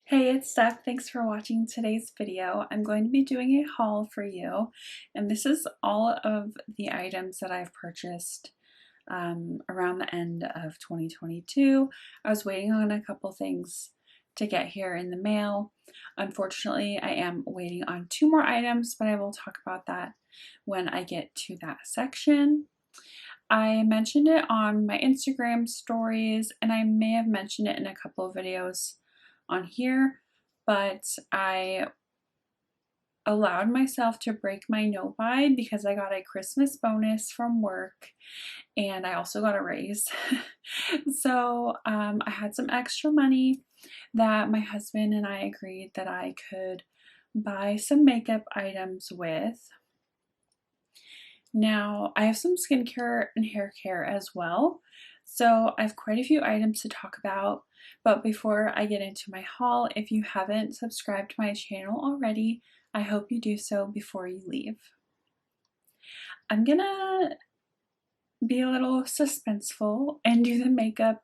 Hey, it's Steph. Thanks for watching today's video. I'm going to be doing a haul for you, and this is all of the items that I've purchased around the end of 2022. I was waiting on a couple things to get here in the mail. Unfortunately, I am waiting on 2 more items, but I will talk about that when I get to that section. I mentioned it on my Instagram stories, and I may have mentioned it in a couple of videos on here, but I allowed myself to break my no-buy because I got a Christmas bonus from work and I also got a raise. So I had some extra money that my husband and I agreed that I could buy some makeup items with. Now, I have some skincare and hair care as well, so I have quite a few items to talk about. But before I get into my haul, if you haven't subscribed to my channel already, I hope you do so before you leave. I'm gonna be a little suspenseful and do the makeup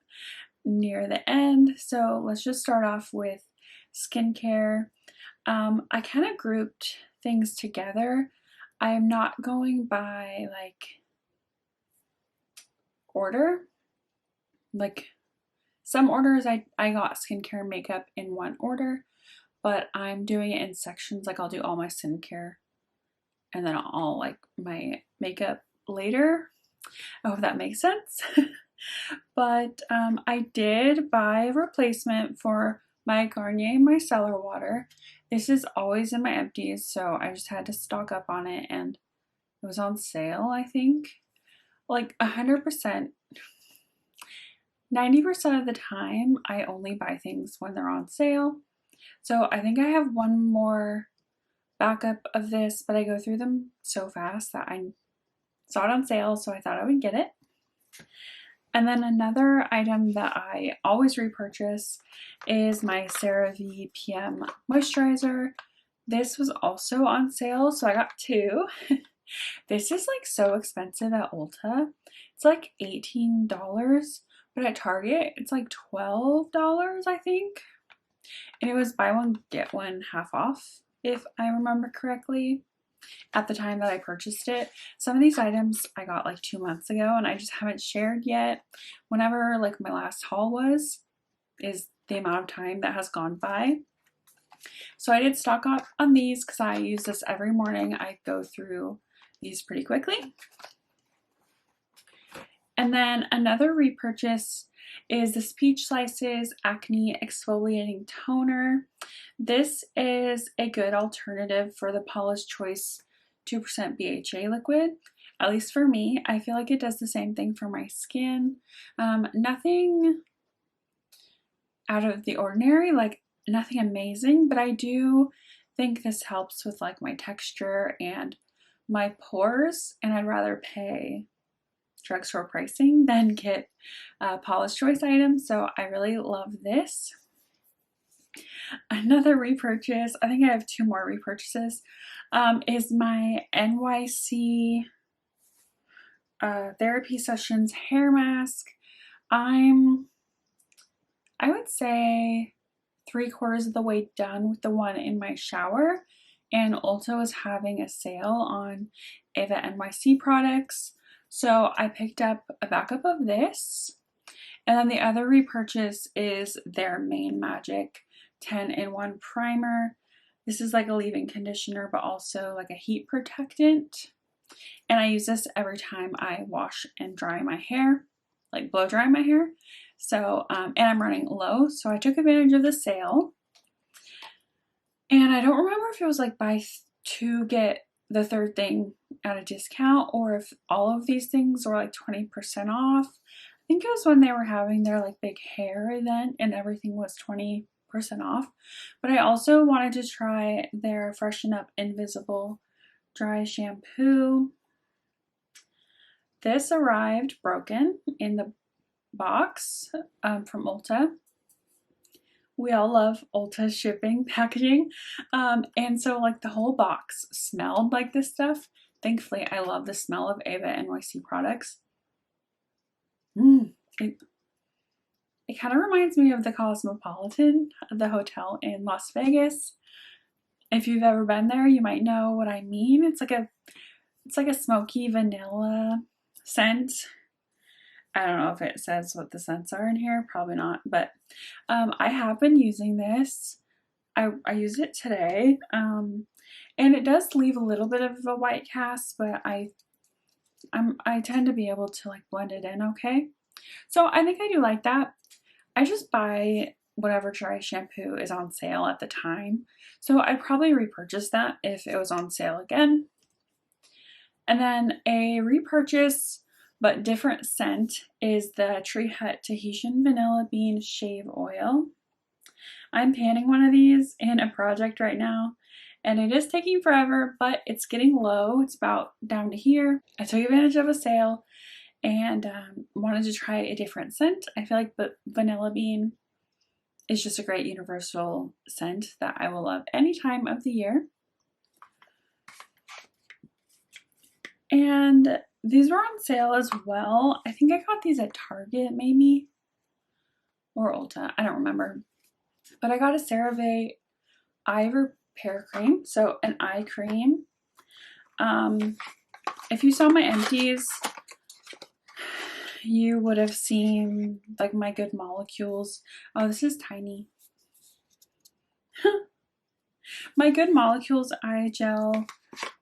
near the end, so let's just start off with skincare. I kind of grouped things together. I am not going by like order. Like some orders I got skincare and makeup in one order, but I'm doing it in sections. Like I'll do all my skincare and then all like my makeup later. I hope that makes sense. But I did buy a replacement for my Garnier micellar water. This is always in my empties, so I just had to stock up on it, and it was on sale, I think. Like 100%, 90% of the time, I only buy things when they're on sale. So I think I have one more backup of this, but I go through them so fast that I saw it on sale, so I thought I would get it. And then another item that I always repurchase is my CeraVe PM moisturizer. This was also on sale, so I got 2. This is like so expensive at Ulta. It's like $18, but at Target it's like $12, I think. And it was buy one, get one half off, if I remember correctly, at the time that I purchased it. Some of these items I got like 2 months ago and I just haven't shared yet. Whenever like my last haul was, is the amount of time that has gone by. So I did stock up on these because I use this every morning. I go through these pretty quickly. And then another repurchase is this Peach Slices Acne Exfoliating Toner. This is a good alternative for the Paula's Choice 2% BHA liquid. At least for me, I feel like it does the same thing for my skin. Nothing out of the ordinary, like nothing amazing, but I do think this helps with like my texture and my pores, and I'd rather pay drugstore pricing than get Paula's Choice items, so I really love this. Another repurchase, I think I have 2 more repurchases, is my NYC Therapy Sessions hair mask. I would say 3/4 of the way done with the one in my shower, and Ulta was having a sale on Ava NYC products, so I picked up a backup of this. And then the other repurchase is their Main Magic 10-in-1 primer. This is like a leave-in conditioner, but also like a heat protectant. And I use this every time I wash and dry my hair, like blow dry my hair. So, and I'm running low, so I took advantage of the sale. And I don't remember if it was like buy 2 get the 3rd thing at a discount, or if all of these things were like 20% off. I think it was when they were having their like big hair event and everything was 20% off. But I also wanted to try their Freshen Up Invisible Dry Shampoo. This arrived broken in the box from Ulta. We all love Ulta shipping packaging, and so like the whole box smelled like this stuff. Thankfully, I love the smell of Ava NYC products. It it kind of reminds me of the Cosmopolitan, the hotel in Las Vegas. If you've ever been there, you might know what I mean. It's like a smoky vanilla scent. I don't know if it says what the scents are in here, probably not, but I have been using this. I used it today, and it does leave a little bit of a white cast, but I tend to be able to like blend it in okay. So I think I do like that. I just buy whatever dry shampoo is on sale at the time. So I'd probably repurchase that if it was on sale again. And then a repurchase but different scent is the Tree Hut Tahitian Vanilla Bean Shave Oil. I'm panning one of these in a project right now, and it is taking forever, but it's getting low. It's about down to here. I took advantage of a sale and wanted to try a different scent. I feel like vanilla bean is just a great universal scent that I will love any time of the year. And these were on sale as well. I think I got these at Target maybe, or Ulta, I don't remember. But I got a CeraVe eye repair cream, so an eye cream. If you saw my empties, you would have seen like my Good Molecules. Oh, this is tiny. My Good Molecules eye gel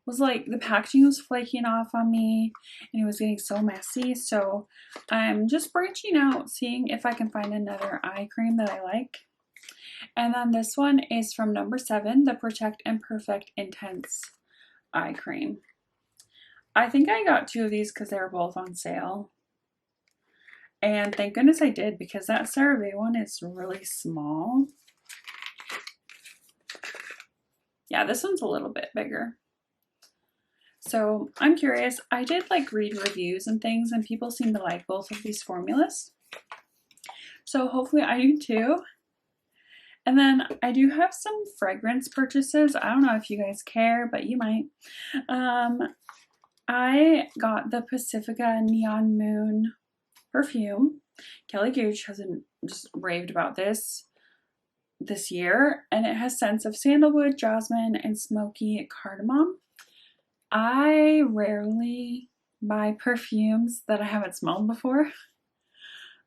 was like, the packaging was flaking off on me and it was getting so messy. So I'm just branching out, seeing if I can find another eye cream that I like. And then this one is from No. 7, the Protect and Perfect Intense Eye Cream. I think I got 2 of these because they were both on sale. And thank goodness I did, because that CeraVe one is really small. Yeah, this one's a little bit bigger. So I'm curious. I did like read reviews and things, and people seem to like both of these formulas. So hopefully I do too. And then I do have some fragrance purchases. I don't know if you guys care, but you might. I got the Pacifica Neon Moon perfume. Kelly Gooch has just raved about this year, and it has scents of sandalwood, jasmine, and smoky cardamom. I rarely buy perfumes that I haven't smelled before,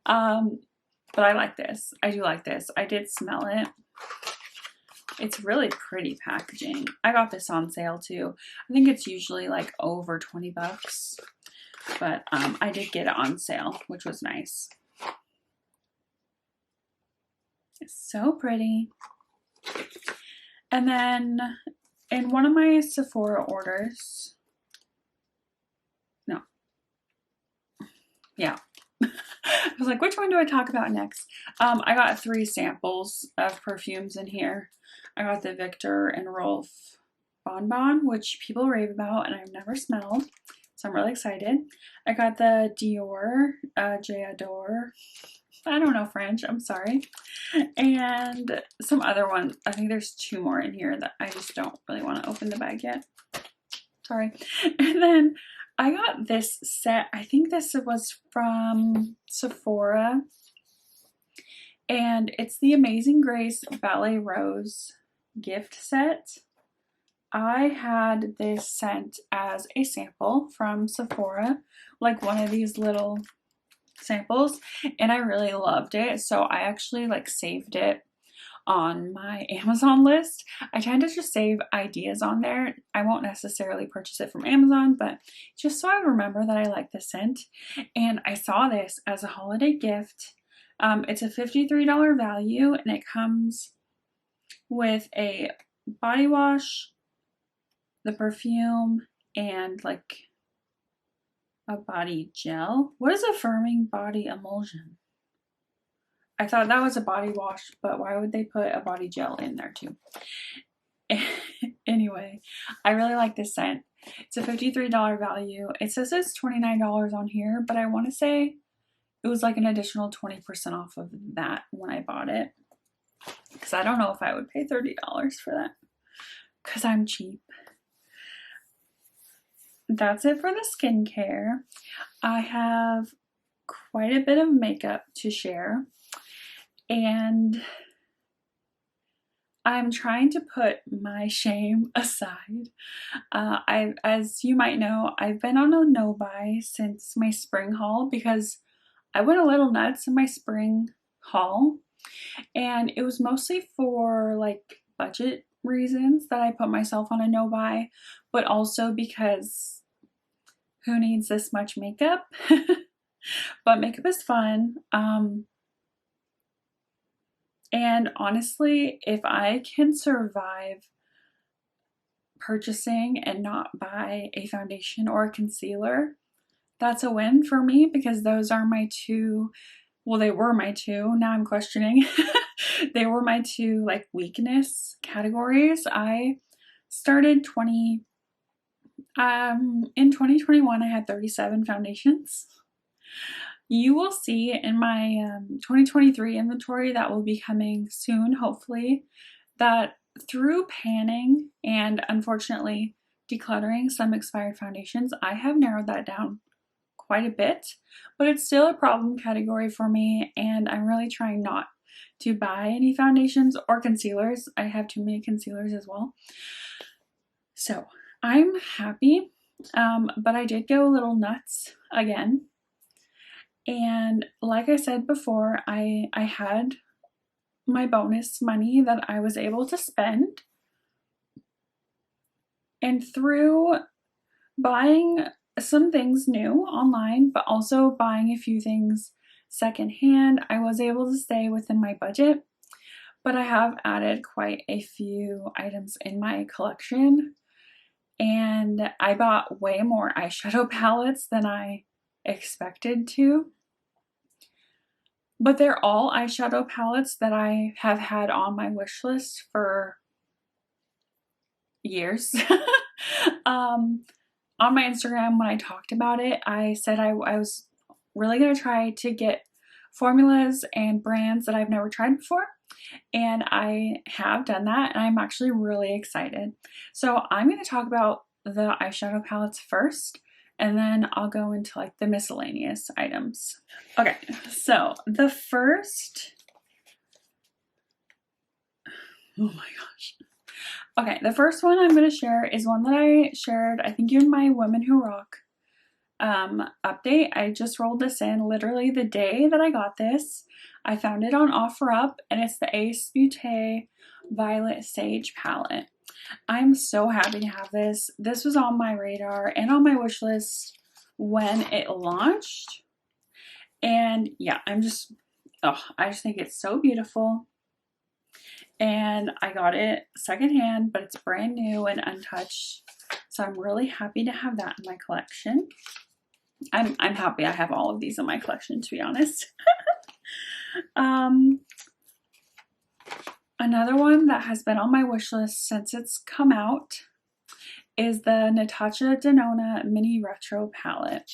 but I like this. I do like this. I did smell it. It's really pretty packaging. I got this on sale too. I think it's usually like over 20 bucks, but I did get it on sale, which was nice. It's so pretty. And then in one of my Sephora orders, I was like, which one do I talk about next? I got 3 samples of perfumes in here. I got the Victor and Rolf Bonbon, which people rave about and I've never smelled, so I'm really excited. I got the Dior J'adore. I don't know French, I'm sorry. And some other ones. I think there's 2 more in here that I just don't really want to open the bag yet. Sorry. And then I got this set. I think this was from Sephora. And it's the Amazing Grace Ballet Rose gift set. I had this sent as a sample from Sephora, like one of these little samples, and I really loved it. So I actually like saved it on my Amazon list. I tend to just save ideas on there. I won't necessarily purchase it from Amazon, but just so I remember that I like the scent. And I saw this as a holiday gift. It's a $53 value, and it comes with a body wash, the perfume, and like a body gel. What is a firming body emulsion? I thought that was a body wash, but why would they put a body gel in there too? Anyway, I really like this scent. It's a $53 value. It says it's $29 on here, but I want to say it was like an additional 20% off of that when I bought it. Because I don't know if I would pay $30 for that. Because I'm cheap. That's it for the skincare. I have quite a bit of makeup to share. And I'm trying to put my shame aside. As you might know, I've been on a no-buy since my spring haul because I went a little nuts in my spring haul, and it was mostly for like budget reasons that I put myself on a no-buy, but also because who needs this much makeup? But makeup is fun. And honestly, if I can survive purchasing and not buy a foundation or a concealer, that's a win for me, because those are my two, well, they were my two, now I'm questioning. They were my two like weakness categories. I started in 2021, I had 37 foundations. You will see in my 2023 inventory that will be coming soon, hopefully, that through panning and unfortunately decluttering some expired foundations, I have narrowed that down quite a bit, but it's still a problem category for me, and I'm really trying not to buy any foundations or concealers. I have too many concealers as well. So I'm happy, but I did go a little nuts again. And like I said before, I had my bonus money that I was able to spend. And through buying some things new online, but also buying a few things secondhand, I was able to stay within my budget. But I have added quite a few items in my collection. And I bought way more eyeshadow palettes than I expected to. But they're all eyeshadow palettes that I have had on my wish list for years. On my Instagram, when I talked about it, I said I was really going to try to get formulas and brands that I've never tried before. And I have done that, and I'm actually really excited. So I'm going to talk about the eyeshadow palettes first, and then I'll go into like the miscellaneous items. Okay, so the first, oh my gosh. Okay, the first one I'm going to share is one that I shared, I think, in my Women Who Rock update. I just rolled this in literally the day that I got this. I found it on OfferUp, and it's the Ace Beauté Violet Sage palette. I'm so happy to have this. This was on my radar and on my wish list when it launched. And yeah, I just think it's so beautiful. And I got it secondhand, but it's brand new and untouched. So I'm really happy to have that in my collection. I'm happy I have all of these in my collection, to be honest. Another one that has been on my wish list since it's come out is the Natasha Denona Mini Retro palette.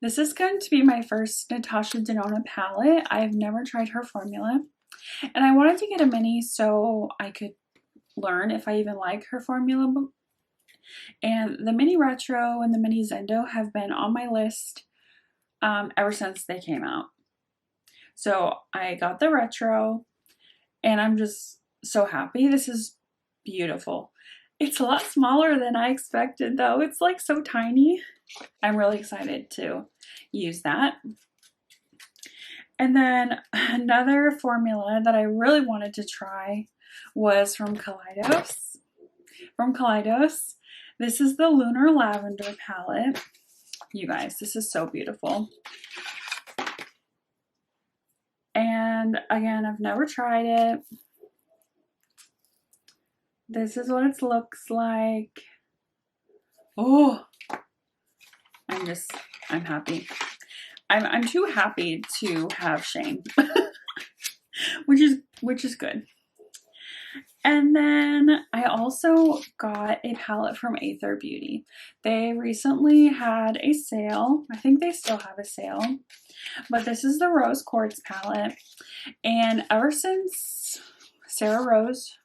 This is going to be my first Natasha Denona palette. I've never tried her formula, and I wanted to get a mini so I could learn if I even like her formula. And the Mini Retro and the Mini Zendo have been on my list ever since they came out. So I got the Retro, and I'm just so happy. This is beautiful. It's a lot smaller than I expected, though. It's like so tiny. I'm really excited to use that. And then another formula that I really wanted to try was from Kaleidos. This is the Lunar Lavender palette. You guys, this is so beautiful. And again, I've never tried it. This is what it looks like. Oh, I'm happy. I'm too happy to have shame, which is good. And then I also got a palette from Athr Beauty. They recently had a sale. I think they still have a sale. But this is the Rose Quartz palette. And ever since Sarah Rose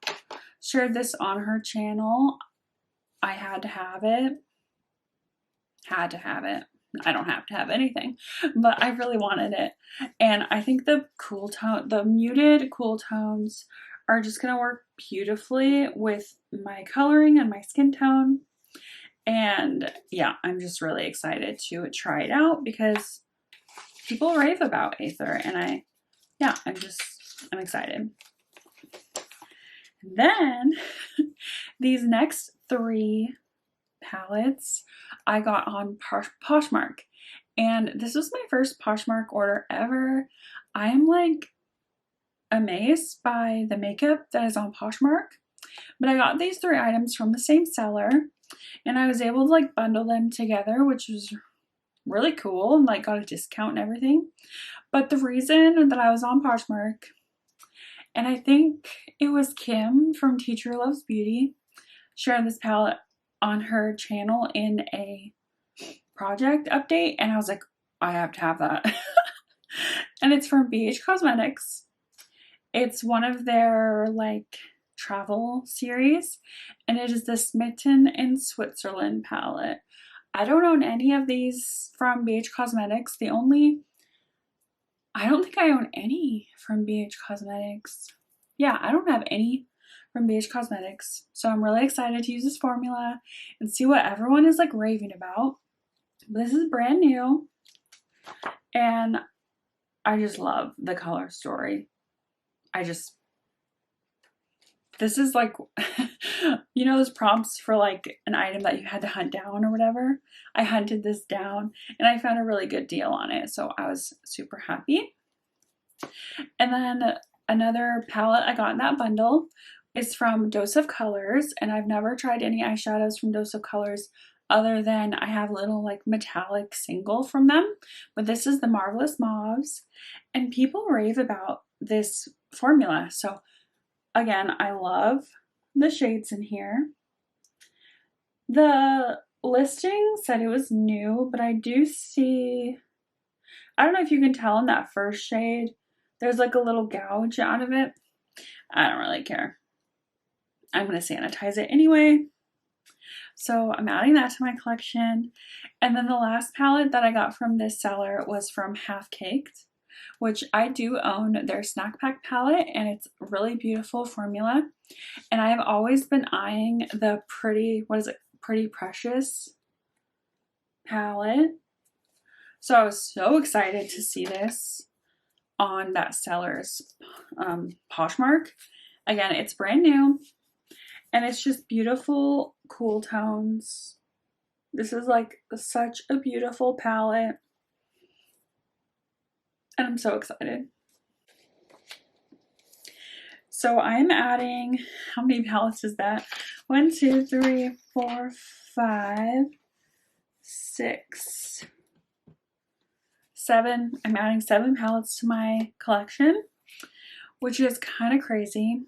shared this on her channel, I had to have it. Had to have it. I don't have to have anything, but I really wanted it. And I think the muted cool tones are just gonna work beautifully with my coloring and my skin tone. And yeah, I'm just really excited to try it out because people rave about Athr, and I'm excited. Then these next 3 palettes I got on Poshmark, and this was my first Poshmark order ever. I am like amazed by the makeup that is on Poshmark, but I got these 3 items from the same seller, and I was able to like bundle them together, which was really cool, and like got a discount and everything. But the reason that I was on Poshmark, and I think it was Kim from Teacher Loves Beauty, shared this palette on her channel in a project update, and I was like, I have to have that. And it's from BH Cosmetics. It's one of their like travel series, and it is the Smitten in Switzerland palette. I don't own any of these from BH Cosmetics. I don't think I own any from BH Cosmetics. Yeah, I don't have any from BH Cosmetics. So I'm really excited to use this formula and see what everyone is like raving about. This is brand new, and I just love the color story. This is like, you know those prompts for like an item that you had to hunt down or whatever? I hunted this down and I found a really good deal on it, so I was super happy. And then another palette I got in that bundle is from Dose of Colors, and I've never tried any eyeshadows from Dose of Colors other than I have a little like metallic single from them, but this is the Marvelous Mauves, and people rave about this formula. So again, I love the shades in here. The listing said it was new, but I do see, I don't know if you can tell in that first shade, there's like a little gouge out of it. I don't really care. I'm going to sanitize it anyway. So I'm adding that to my collection. And then the last palette that I got from this seller was from Half Caked, which I do own their Snack Pack palette, and it's a really beautiful formula. And I have always been eyeing the Pretty Precious palette. So I was so excited to see this on that seller's Poshmark. Again, it's brand new, and it's just beautiful, cool tones. This is like such a beautiful palette, and I'm so excited. So I'm adding, how many palettes is that? 1, 2, 3, 4, 5, 6, 7. I'm adding 7 palettes to my collection, which is kind of crazy.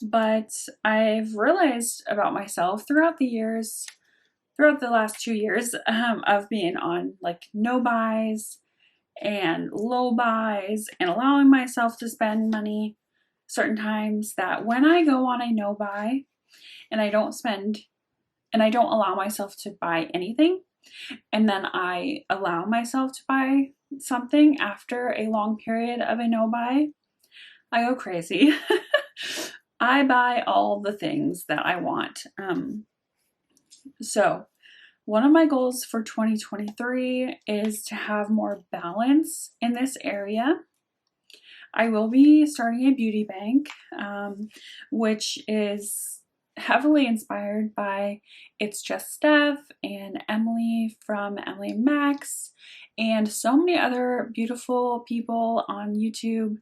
But I've realized about myself throughout the last 2 years of being on like no buys and low buys and allowing myself to spend money certain times, that when I go on a no buy and I don't allow myself to buy anything, and then I allow myself to buy something after a long period of a no buy, I go crazy. I buy all the things that I want. So one of my goals for 2023 is to have more balance in this area. I will be starting a beauty bank, which is heavily inspired by It's Just Steph and Emily from Emily and Max, and so many other beautiful people on YouTube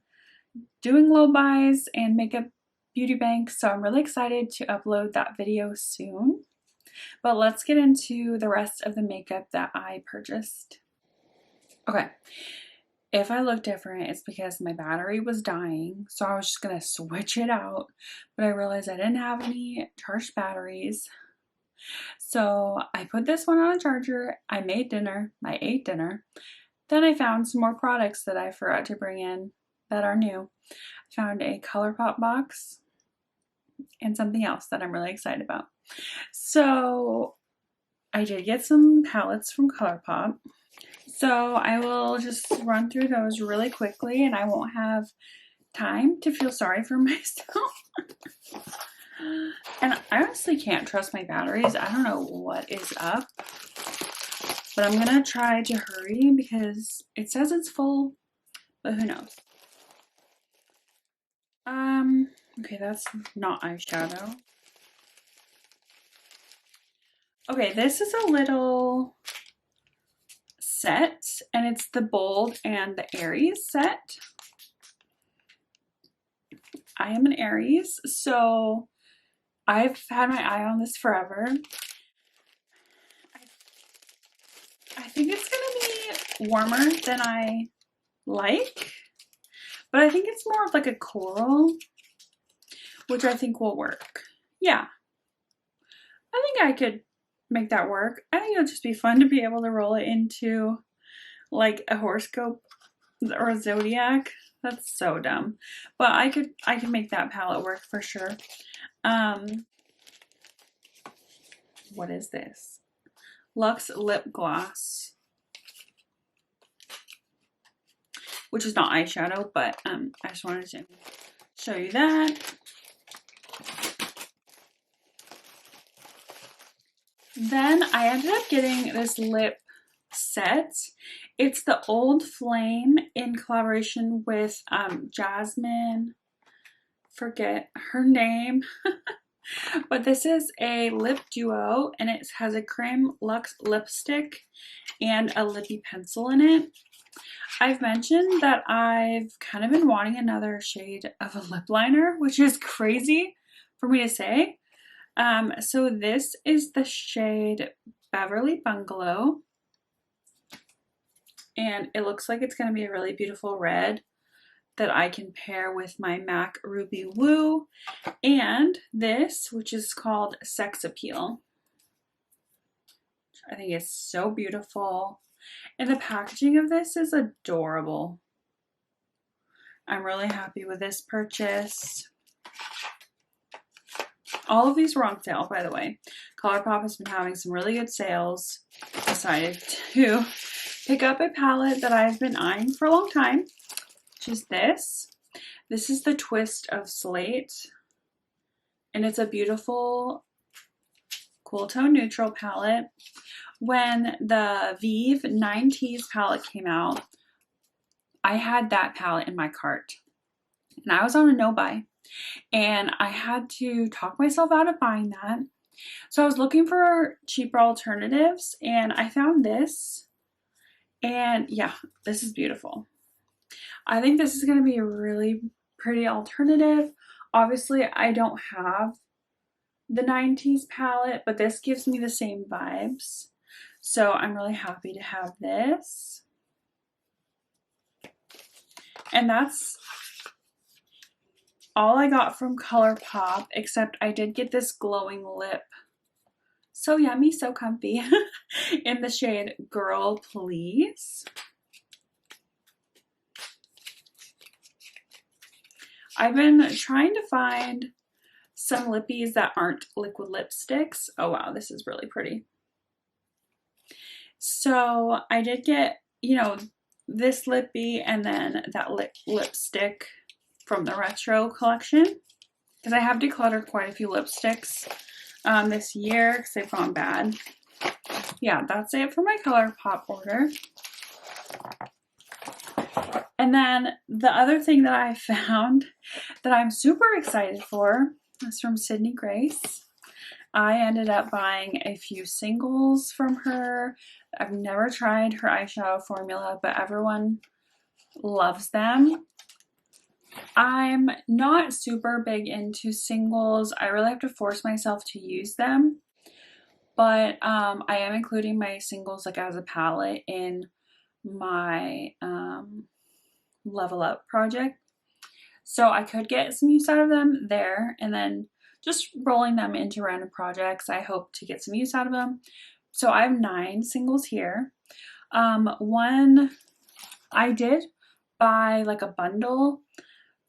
doing low buys and makeup beauty bank. So I'm really excited to upload that video soon. But let's get into the rest of the makeup that I purchased. Okay, if I look different, it's because my battery was dying, so I was just gonna switch it out, but I realized I didn't have any charged batteries. So I put this one on a charger, I made dinner, I ate dinner, then I found some more products that I forgot to bring in that are new. I found a ColourPop box and something else that I'm really excited about. So I did get some palettes from ColourPop. So I will just run through those really quickly and I won't have time to feel sorry for myself. And I honestly can't trust my batteries. I don't know what is up, but I'm gonna try to hurry because it says it's full, but who knows? Okay, that's not eyeshadow. Okay, this is a little set, and it's the Bold and the Aries set. I am an Aries, so I've had my eye on this forever. I think it's gonna be warmer than I like, but I think it's more of like a coral, which I think will work. Yeah, I think I could make that work. I think it'll just be fun to be able to roll it into like a horoscope or a zodiac. That's so dumb, but I could make that palette work for sure. What is this? Luxe Lip Gloss, which is not eyeshadow, but I just wanted to show you that. Then I ended up getting this lip set. It's the Old Flame in collaboration with Jasmine. Forget her name. But this is a lip duo and it has a cream luxe lipstick and a lippy pencil in it. I've mentioned that I've kind of been wanting another shade of a lip liner, which is crazy for me to say. So this is the shade Beverly Bungalow, and it looks like it's going to be a really beautiful red that I can pair with my MAC Ruby Woo, and this, which is called Sex Appeal. I think it's so beautiful, and the packaging of this is adorable. I'm really happy with this purchase. All of these were on sale, by the way. ColourPop has been having some really good sales. Decided to pick up a palette that I've been eyeing for a long time, which is this. This is the Twist of Slate, and it's a beautiful cool tone neutral palette. When the Vive 9Ts palette came out, I had that palette in my cart, and I was on a no-buy. And I had to talk myself out of buying that. So I was looking for cheaper alternatives and I found this. And yeah, this is beautiful. I think this is going to be a really pretty alternative. Obviously, I don't have the 90s palette, but this gives me the same vibes. So I'm really happy to have this. And that's all I got from ColourPop, except I did get this glowing lip. So yummy, so comfy. In the shade Girl Please. I've been trying to find some lippies that aren't liquid lipsticks. Oh wow, this is really pretty. So I did get, you know, this lippy and then that lipstick from the retro collection, because I have decluttered quite a few lipsticks this year because they've gone bad. Yeah, that's it for my ColourPop order. And then the other thing that I found that I'm super excited for is from Sydney Grace. I ended up buying a few singles from her. I've never tried her eyeshadow formula, but everyone loves them. I'm not super big into singles. I really have to force myself to use them. But I am including my singles like as a palette in my Level Up project. So I could get some use out of them there, and then just rolling them into random projects, I hope to get some use out of them. So I have 9 singles here. One, I did buy like a bundle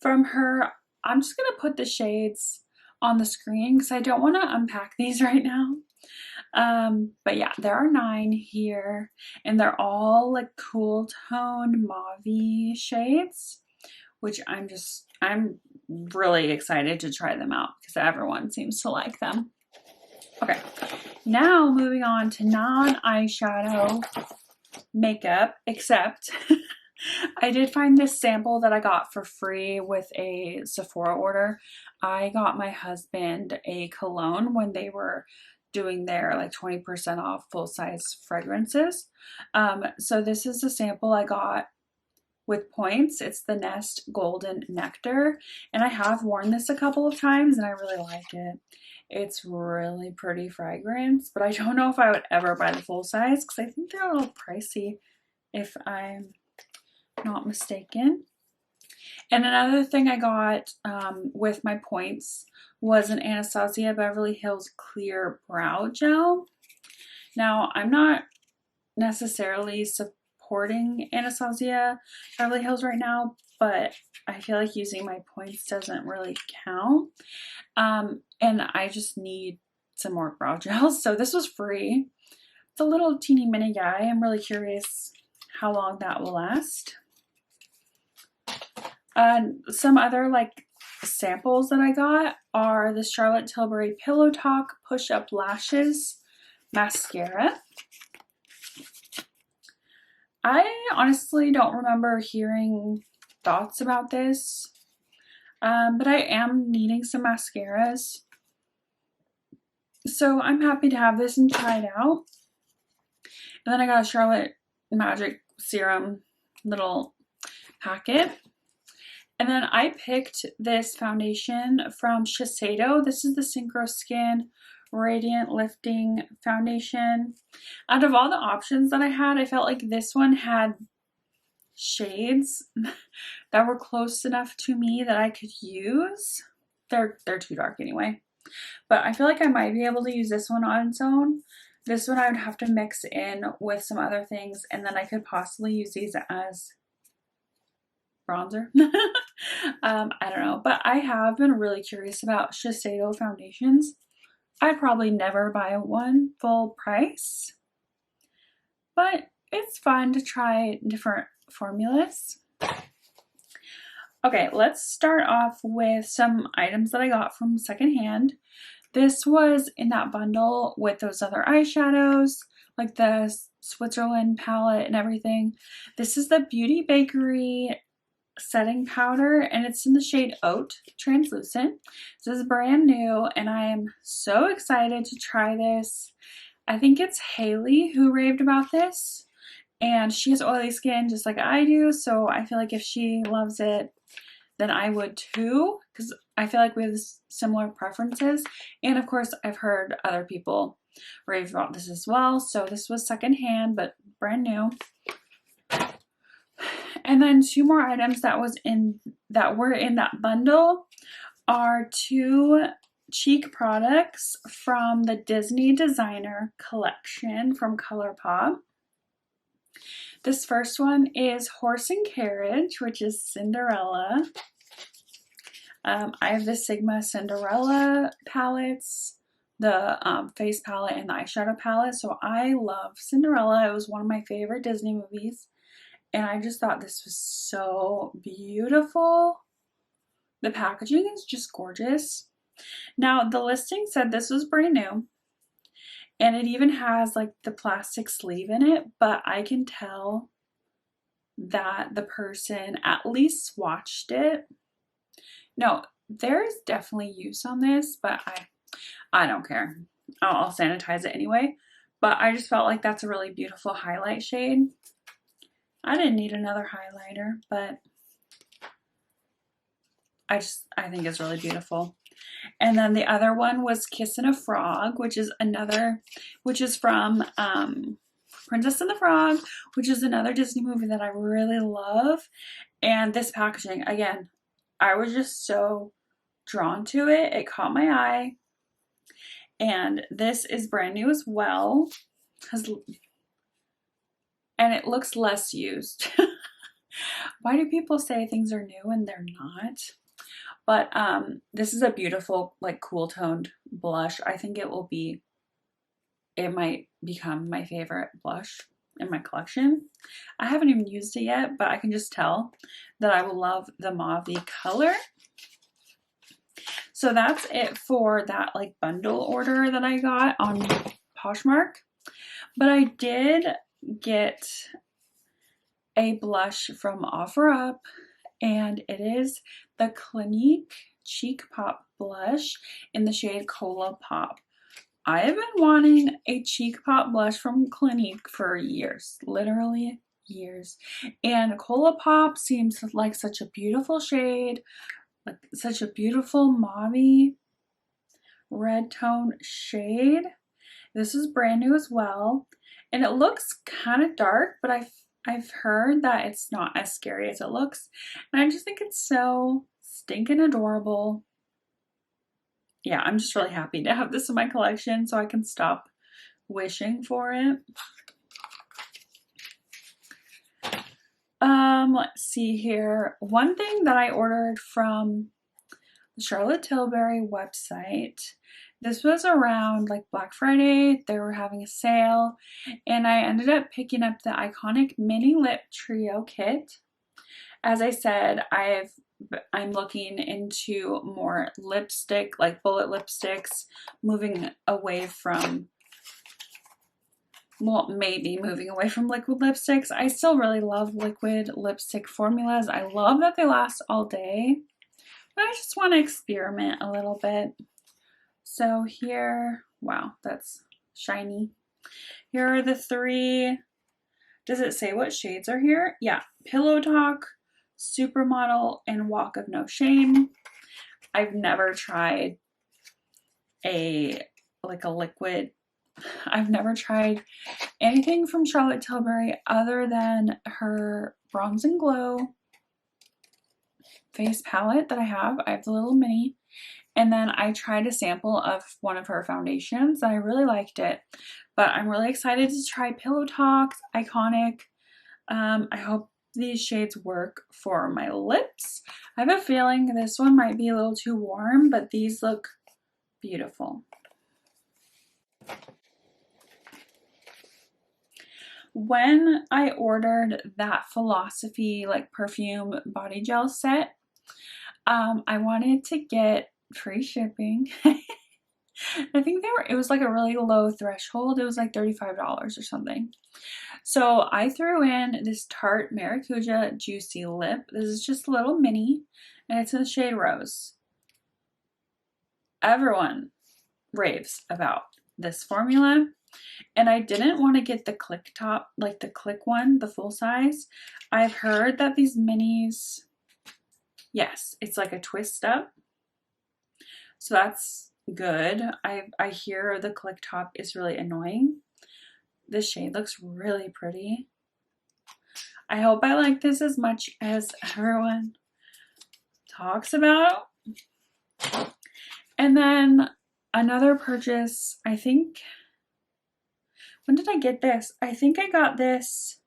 from her. I'm just gonna put the shades on the screen because I don't want to unpack these right now. But yeah, there are 9 here, and they're all like cool toned mauve shades, which I'm really excited to try them out because everyone seems to like them. Okay, now moving on to non-eyeshadow makeup, except I did find this sample that I got for free with a Sephora order. I got my husband a cologne when they were doing their like 20% off full-size fragrances. So this is a sample I got with points. It's the Nest Golden Nectar, and I have worn this a couple of times and I really like it. It's really pretty fragrance, but I don't know if I would ever buy the full size because I think they're a little pricey if I'm not mistaken. And another thing I got with my points was an Anastasia Beverly Hills Clear Brow Gel. Now, I'm not necessarily supporting Anastasia Beverly Hills right now, but I feel like using my points doesn't really count. And I just need some more brow gels. So this was free. It's a little teeny mini guy. I'm really curious how long that will last. Some other like samples that I got are the Charlotte Tilbury Pillow Talk Push Up Lashes Mascara. I honestly don't remember hearing thoughts about this, but I am needing some mascaras. So I'm happy to have this and try it out. And then I got a Charlotte Magic Serum little packet. And then I picked this foundation from Shiseido. This is the Synchro Skin Radiant Lifting Foundation. Out of all the options that I had, I felt like this one had shades that were close enough to me that I could use. They're too dark anyway. But I feel like I might be able to use this one on its own. This one I would have to mix in with some other things, and then I could possibly use these as bronzer. I don't know, but I have been really curious about Shiseido foundations. I'd probably never buy one full price, but it's fun to try different formulas. Okay, let's start off with some items that I got from secondhand. This was in that bundle with those other eyeshadows, like the Switzerland palette and everything. This is the Beauty Bakery setting powder, and it's in the shade Oat Translucent. This is brand new, and I am so excited to try this. I think it's Haley who raved about this, and she has oily skin just like I do, so I feel like if she loves it, then I would too, because I feel like we have similar preferences. And of course, I've heard other people rave about this as well. So this was secondhand, but brand new. And then 2 more items that were in that bundle are 2 cheek products from the Disney Designer collection from ColourPop. This first one is Horse and Carriage, which is Cinderella. I have the Sigma Cinderella palettes, the face palette and the eyeshadow palette. So I love Cinderella. It was one of my favorite Disney movies. And I just thought this was so beautiful. The packaging is just gorgeous. Now, the listing said this was brand new. And it even has like the plastic sleeve in it, but I can tell that the person at least swatched it. No, there's definitely use on this, but I don't care. I'll sanitize it anyway. But I just felt like that's a really beautiful highlight shade. I didn't need another highlighter, but I think it's really beautiful. And then the other one was Kissin' a Frog, which is from Princess and the Frog, which is another Disney movie that I really love. And this packaging, again, I was just so drawn to it. It caught my eye. And this is brand new as well. And it looks less used. Why do people say things are new and they're not? But this is a beautiful, like, cool toned blush. I think it will be it might become my favorite blush in my collection. I haven't even used it yet, but I can just tell that I will love the mauve color. So that's it for that like bundle order that I got on Poshmark. But I did get a blush from OfferUp, and it is the Clinique Cheek Pop blush in the shade Cola Pop. I have been wanting a cheek pop blush from Clinique for years, literally years. And Cola Pop seems like such a beautiful shade, like such a beautiful mauve red tone shade. This is brand new as well, and it looks kind of dark, but I've heard that it's not as scary as it looks, and I just think it's so stinking adorable. Yeah, I'm just really happy to have this in my collection so I can stop wishing for it. Let's see here. One thing that I ordered from the Charlotte Tilbury website, this was around like Black Friday. They were having a sale, and I ended up picking up the Iconic Mini Lip Trio Kit. As I said, I'm looking into more lipstick, like bullet lipsticks, moving away from, well, maybe moving away from liquid lipsticks. I still really love liquid lipstick formulas. I love that they last all day, but I just want to experiment a little bit. So here, wow, that's shiny. Here are the three. Does it say what shades are here? Yeah, Pillow Talk, Supermodel, and Walk of No Shame. I've never tried a liquid. I've never tried anything from Charlotte Tilbury other than her Bronze and Glow face palette that I have. I have the little mini. And then I tried a sample of one of her foundations and I really liked it. But I'm really excited to try Pillow Talk, Iconic. I hope these shades work for my lips. I have a feeling this one might be a little too warm, but these look beautiful. When I ordered that Philosophy like perfume body gel set, I wanted to get free shipping. I think it was like a really low threshold. It was like $35 or something. So I threw in this Tarte Maracuja Juicy Lip. This is just a little mini, and it's in the shade Rose. Everyone raves about this formula, and I didn't want to get the click top, like the click one, the full size. I've heard that these minis, yes, it's like a twist up. So that's good. I hear the click top is really annoying. This shade looks really pretty. I hope I like this as much as everyone talks about. And then another purchase, I think, when did I get this? I think I got this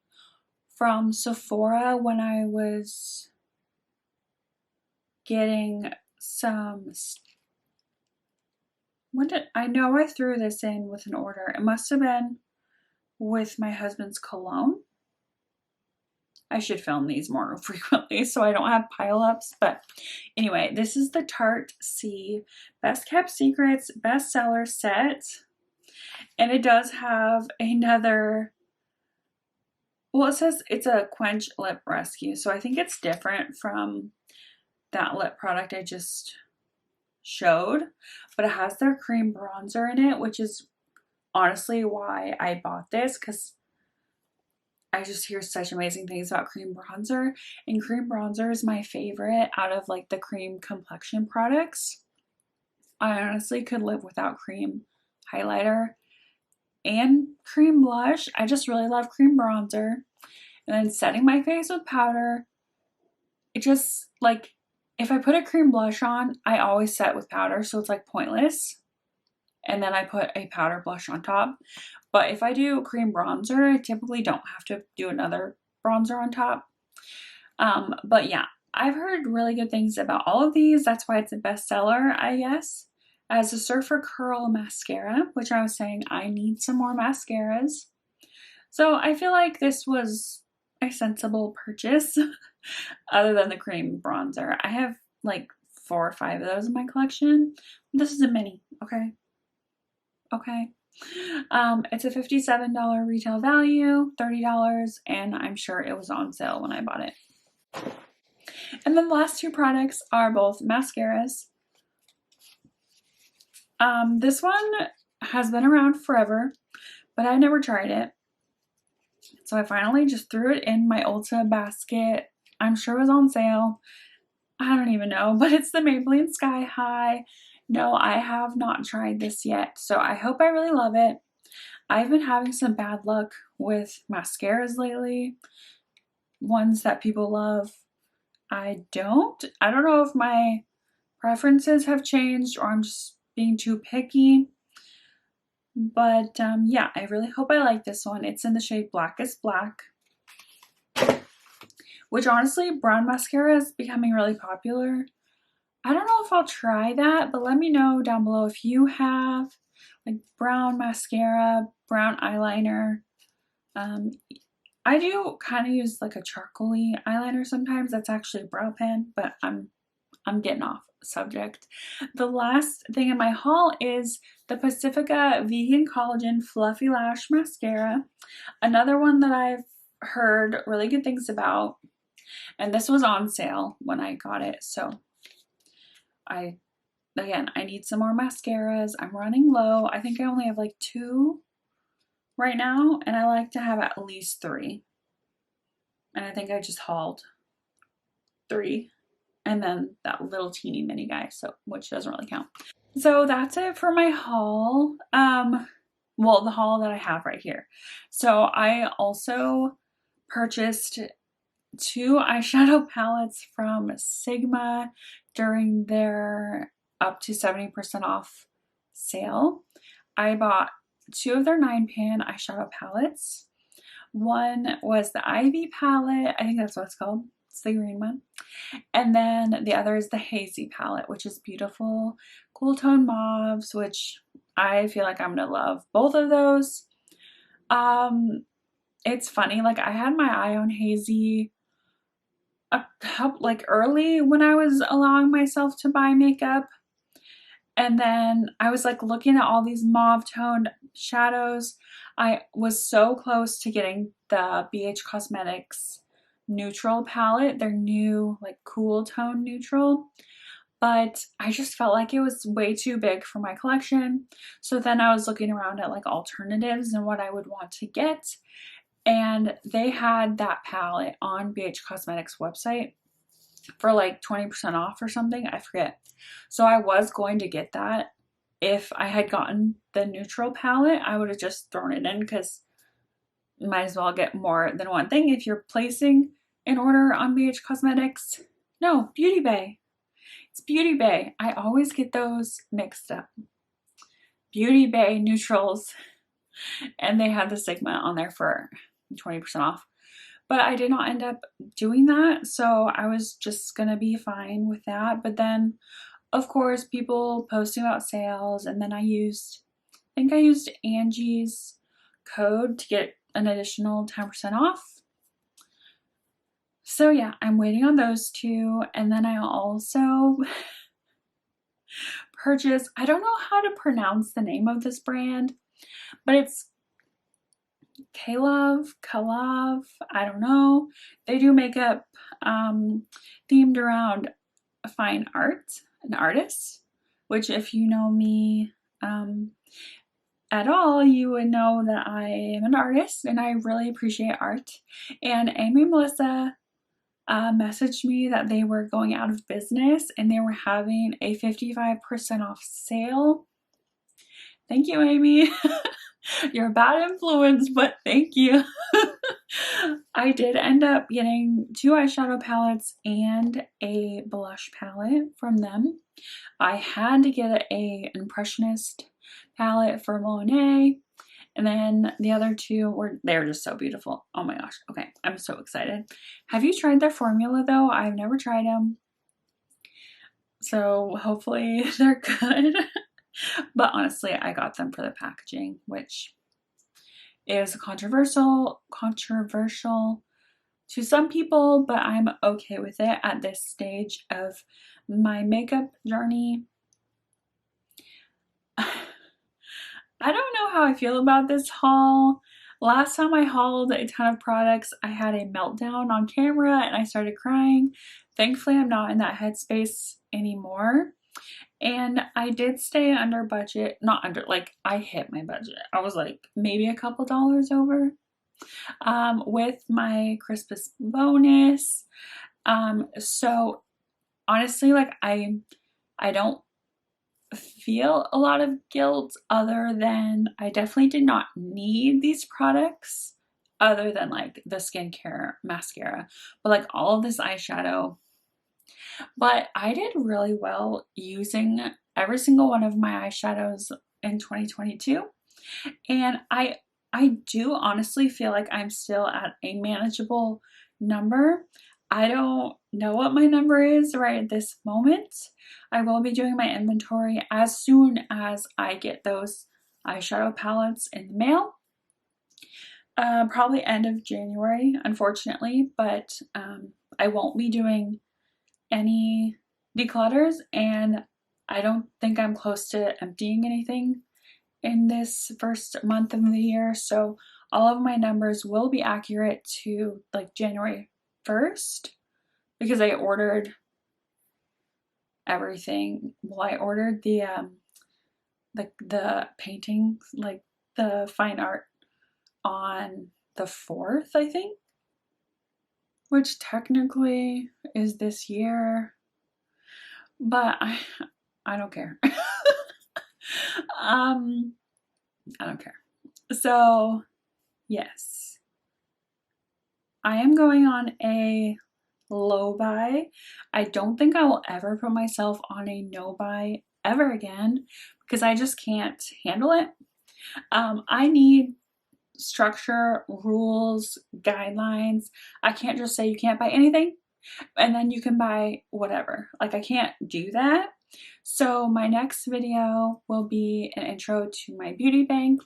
from Sephora when I was getting some, I know I threw this in with an order. It must have been with my husband's cologne. I should film these more frequently so I don't have pileups. But anyway, this is the Tarte C Best Kept Secrets bestseller set. And it does have another, well, it says it's a Quench Lip Rescue. So I think it's different from that lip product I just showed. But it has their cream bronzer in it, which is honestly why I bought this, because I just hear such amazing things about cream bronzer, and cream bronzer is my favorite out of like the cream complexion products. I honestly could live without cream highlighter and cream blush. I just really love cream bronzer. And then setting my face with powder, it just like, if I put a cream blush on, I always set with powder, so it's like pointless. And then I put a powder blush on top. But if I do cream bronzer, I typically don't have to do another bronzer on top. But yeah, I've heard really good things about all of these. That's why it's a bestseller, I guess. as a Surfer Curl mascara, which I was saying I need some more mascaras. So I feel like this was a sensible purchase other than the cream bronzer. I have like 4 or 5 of those in my collection. This is a mini, okay? Okay. It's a $57 retail value, $30, and I'm sure it was on sale when I bought it. And then the last 2 products are both mascaras. This one has been around forever, but I never tried it. So I finally just threw it in my Ulta basket. I'm sure it was on sale. I don't even know, but it's the Maybelline Sky High. No, I have not tried this yet, so I hope I really love it. I've been having some bad luck with mascaras lately, ones that people love. I don't know if my preferences have changed or I'm just being too picky. But yeah, I really hope I like this one. It's in the shade Blackest Black, which honestly, brown mascara is becoming really popular. I don't know if I'll try that, but let me know down below if you have like brown mascara, brown eyeliner. I do kind of use like a charcoaly eyeliner sometimes. That's actually a brow pen, but I'm getting off subject. The last thing in my haul is the Pacifica Vegan Collagen Fluffy Lash Mascara. Another one that I've heard really good things about. And this was on sale when I got it. So again, I need some more mascaras. I'm running low. I think I only have like 2 right now. And I like to have at least 3. And I think I just hauled 3. And then that little teeny mini guy, so which doesn't really count. So that's it for my haul. Well, the haul that I have right here. So I also purchased 2 eyeshadow palettes from Sigma during their up to 70% off sale. I bought 2 of their 9-pan eyeshadow palettes. One was the Ivy palette. I think that's what it's called. It's the green one. And then the other is the Hazy palette, which is beautiful. Cool tone mauves, which I feel like I'm gonna love both of those. It's funny, like I had my eye on Hazy like early when I was allowing myself to buy makeup. And then I was like looking at all these mauve toned shadows. I was so close to getting the BH Cosmetics neutral palette, their new like cool tone neutral, but I just felt like it was way too big for my collection. So then I was looking around at like alternatives and what I would want to get, and they had that palette on BH Cosmetics website for like 20% off or something, I forget. So I was going to get that. If I had gotten the neutral palette, I would have just thrown it in because you might as well get more than one thing if you're placing an order on BH Cosmetics. No, Beauty Bay. It's Beauty Bay. I always get those mixed up. Beauty Bay neutrals. And they had the Sigma on there for 20% off. But I did not end up doing that, so I was just gonna be fine with that. But then, of course, people posting about sales, and then I think I used Angie's code to get an additional 10% off. So yeah, I'm waiting on those 2. And then I also purchased, I don't know how to pronounce the name of this brand, but it's Kalav, I don't know. They do makeup themed around fine art and artists, which if you know me at all, you would know that I am an artist and I really appreciate art. And Amy and Melissa messaged me that they were going out of business and they were having a 55% off sale. Thank you, Amy. You're a bad influence, but thank you. I did end up getting 2 eyeshadow palettes and a blush palette from them. I had to get a Impressionist palette for Monet, and then the other 2 they're just so beautiful. Oh my gosh. Okay, I'm so excited. Have you tried their formula though? I've never tried them. So hopefully they're good. But honestly, I got them for the packaging, which is controversial to some people, but I'm okay with it at this stage of my makeup journey. I don't know how I feel about this haul. Last time I hauled a ton of products, I had a meltdown on camera and I started crying. Thankfully, I'm not in that headspace anymore. And I did stay under budget, not under, like I hit my budget. I was like maybe a couple dollars over with my Christmas bonus. So honestly, like I don't feel a lot of guilt other than I definitely did not need these products other than like the skincare mascara, but like all of this eyeshadow. But I did really well using every single one of my eyeshadows in 2022. And I do honestly feel like I'm still at a manageable number. I don't know what my number is right at this moment. I will be doing my inventory as soon as I get those eyeshadow palettes in the mail. Probably end of January, unfortunately, but I won't be doing any declutters, and I don't think I'm close to emptying anything in this first month of the year, so all of my numbers will be accurate to like January 1st because I ordered everything. Well, I ordered the paintings, like the fine art on the 4th, I think, which technically is this year, but I don't care. I don't care. So yes, I am going on a low buy. I don't think I will ever put myself on a no buy ever again because I just can't handle it. I need structure, rules, guidelines. I can't just say you can't buy anything and then you can buy whatever. Like I can't do that. So my next video will be an intro to my beauty bank,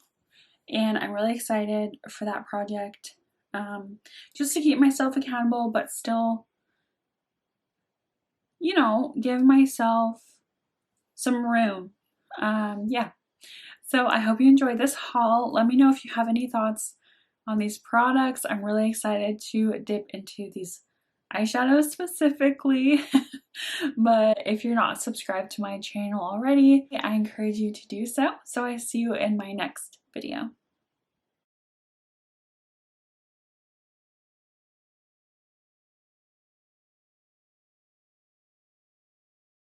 and I'm really excited for that project. Just to keep myself accountable, but still, you know, give myself some room. Yeah. So I hope you enjoyed this haul. Let me know if you have any thoughts on these products. I'm really excited to dip into these eyeshadows specifically. But if you're not subscribed to my channel already, I encourage you to do so. So I see you in my next video.